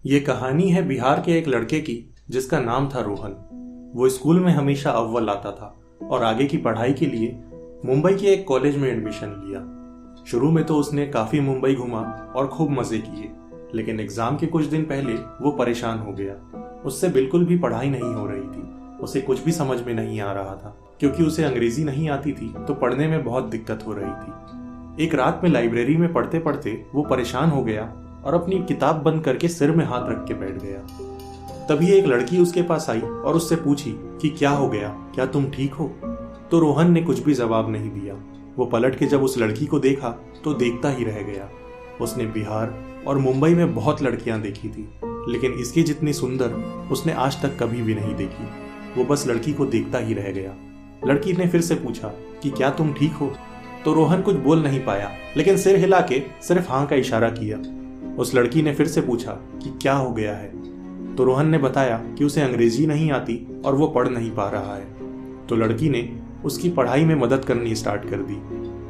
ये कहानी है बिहार के एक लड़के की जिसका नाम था रोहन। वो स्कूल में हमेशा अव्वल आता था और आगे की पढ़ाई के लिए मुंबई के एक कॉलेज में एडमिशन लिया। शुरू में तो उसने काफी मुंबई घूमा और खूब मजे किए, लेकिन एग्जाम के कुछ दिन पहले वो परेशान हो गया। उससे बिल्कुल भी पढ़ाई नहीं हो रही थी। उसे कुछ भी समझ में नहीं आ रहा था, क्योंकि उसे अंग्रेजी नहीं आती थी तो पढ़ने में बहुत दिक्कत हो रही थी। एक रात में लाइब्रेरी में पढ़ते पढ़ते वो परेशान हो गया और अपनी किताब बंद करके सिर में हाथ रख के बैठ गया। तभी एक लड़की उसके पास आई और उससे पूछी कि क्या हो गया, क्या तुम ठीक हो? तो रोहन ने कुछ भी जवाब नहीं दिया। वो पलट के जब उस लड़की को देखा तो देखता ही रह गया। उसने बिहार और मुंबई में बहुत लड़कियां देखी थी, लेकिन इसकी जितनी सुंदर उसने आज तक कभी भी नहीं देखी। वो बस लड़की को देखता ही रह गया। लड़की ने फिर से पूछा कि क्या तुम ठीक हो? तो रोहन कुछ बोल नहीं पाया, लेकिन सिर हिला के सिर्फ हाँ का इशारा किया। उस लड़की ने फिर से पूछा कि क्या हो गया है? तो रोहन ने बताया कि उसे अंग्रेजी नहीं आती और वो पढ़ नहीं पा रहा है। तो लड़की ने उसकी पढ़ाई में मदद करनी स्टार्ट कर दी।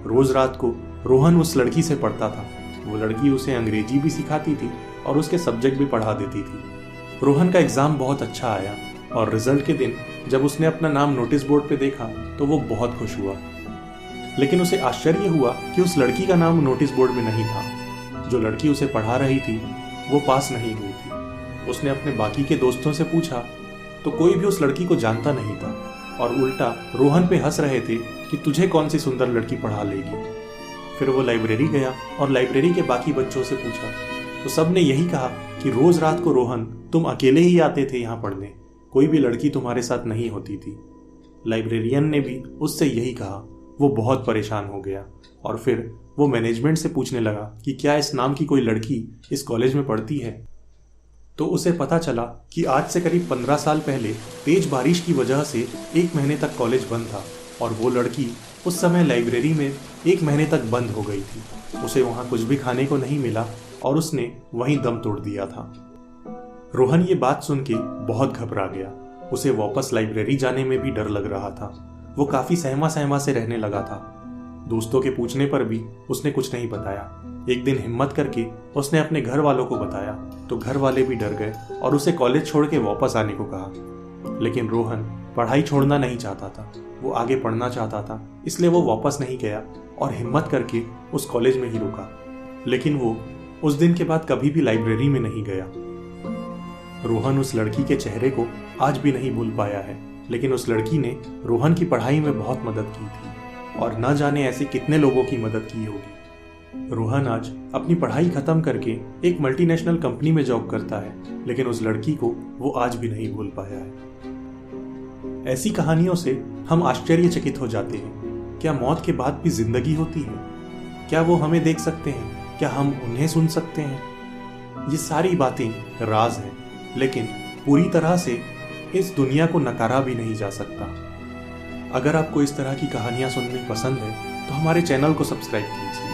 रोज रात को रोहन उस लड़की से पढ़ता था। वो लड़की उसे अंग्रेजी भी सिखाती थी और उसके सब्जेक्ट भी पढ़ा देती थी। रोहन का एग्जाम बहुत अच्छा आया और रिजल्ट के दिन जब उसने अपना नाम नोटिस बोर्ड पे देखा तो वो बहुत खुश हुआ। लेकिन उसे आश्चर्य हुआ कि उस लड़की का नाम नोटिस बोर्ड में नहीं था। जो लड़की उसे पढ़ा रही थी वो पास नहीं हुई थी। उसने अपने बाकी के दोस्तों से पूछा तो कोई भी उस लड़की को जानता नहीं था और उल्टा रोहन पे हंस रहे थे कि तुझे कौन सी सुंदर लड़की पढ़ा लेगी। फिर वो लाइब्रेरी गया और लाइब्रेरी के बाकी बच्चों से पूछा तो सब ने यही कहा कि रोज रात को रोहन तुम अकेले ही आते थे यहाँ पढ़ने, कोई भी लड़की तुम्हारे साथ नहीं होती थी। लाइब्रेरियन ने भी उससे यही कहा। वो बहुत परेशान हो गया और फिर वो मैनेजमेंट से पूछने लगा कि क्या इस नाम की कोई लड़की इस कॉलेज में पढ़ती है। तो उसे पता चला कि आज से करीब 15 साल पहले तेज बारिश की वजह से 1 महीने तक कॉलेज बंद था और वो लड़की उस समय लाइब्रेरी में 1 महीने तक बंद हो गई थी। उसे वहाँ कुछ भी खाने को नहीं मिला और उसने वहीं दम तोड़ दिया था। रोहन ये बात सुन के बहुत घबरा गया। उसे वापस लाइब्रेरी जाने में भी डर लग रहा था। वो काफी सहमा सहमा से रहने लगा था। दोस्तों के पूछने पर भी उसने कुछ नहीं बताया। एक दिन हिम्मत करके उसने अपने घर वालों को बताया तो घर वाले भी डर गए और उसे कॉलेज छोड़ के वापस आने को कहा। लेकिन रोहन पढ़ाई छोड़ना नहीं चाहता था। वो आगे पढ़ना चाहता था, इसलिए वो वापस नहीं गया और हिम्मत करके उस कॉलेज में ही रुका। लेकिन वो उस दिन के बाद कभी भी लाइब्रेरी में नहीं गया। रोहन उस लड़की के चेहरे को आज भी नहीं भूल पाया है, लेकिन उस लड़की ने रोहन की पढ़ाई में बहुत मदद की थी और न जाने ऐसे कितने लोगों की मदद की होगी। रोहन आज अपनी पढ़ाई खत्म करके एक मल्टीनेशनल कंपनी में जॉब करता है, लेकिन उस लड़की को वो आज भी नहीं भूल पाया है। ऐसी कहानियों से हम आश्चर्यचकित हो जाते हैं। क्या मौत के बाद भी जिंदगी होती है? क्या वो हमें देख सकते हैं? क्या हम उन्हें सुन सकते हैं? ये सारी बातें राज हैं, लेकिन पूरी तरह से इस दुनिया को नकारा भी नहीं जा सकता। अगर आपको इस तरह की कहानियां सुननी पसंद है तो हमारे चैनल को सब्सक्राइब कीजिए।